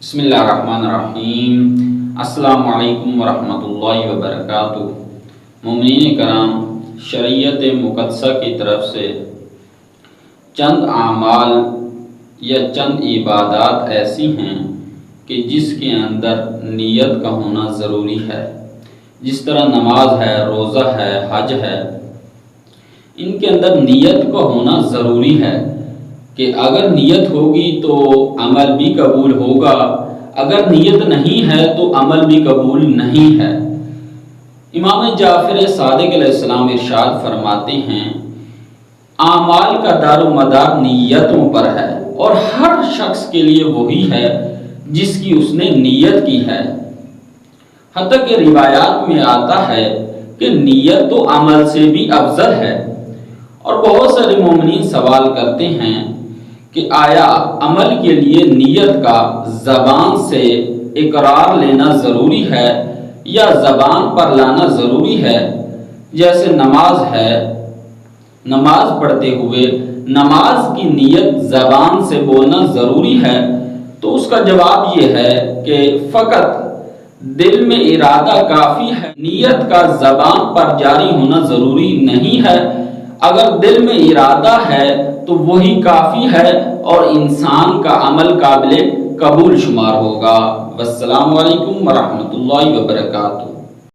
بسم اللہ الرحمن الرحیم۔ السلام علیکم ورحمۃ اللہ وبرکاتہ۔ مومنین کرام، شریعت مقدسہ کی طرف سے چند اعمال یا چند عبادات ایسی ہیں کہ جس کے اندر نیت کا ہونا ضروری ہے، جس طرح نماز ہے، روزہ ہے، حج ہے، ان کے اندر نیت کا ہونا ضروری ہے کہ اگر نیت ہوگی تو عمل بھی قبول ہوگا، اگر نیت نہیں ہے تو عمل بھی قبول نہیں ہے۔ امام جعفر صادق علیہ السلام ارشاد فرماتے ہیں، اعمال کا دار و مدار نیتوں پر ہے، اور ہر شخص کے لیے وہی ہے جس کی اس نے نیت کی ہے۔ حتیٰ کہ روایات میں آتا ہے کہ نیت تو عمل سے بھی افضل ہے، اور بہت سارے مومنین سوال کرتے ہیں کہ آیا عمل کے لیے نیت کا زبان سے اقرار لینا ضروری ہے یا زبان پر لانا ضروری ہے؟ جیسے نماز ہے، نماز پڑھتے ہوئے نماز کی نیت زبان سے بولنا ضروری ہے؟ تو اس کا جواب یہ ہے کہ فقط دل میں ارادہ کافی ہے، نیت کا زبان پر جاری ہونا ضروری نہیں ہے۔ اگر دل میں ارادہ ہے تو وہی کافی ہے اور انسان کا عمل قابل قبول شمار ہوگا۔ والسلام علیکم ورحمۃ اللہ وبرکاتہ۔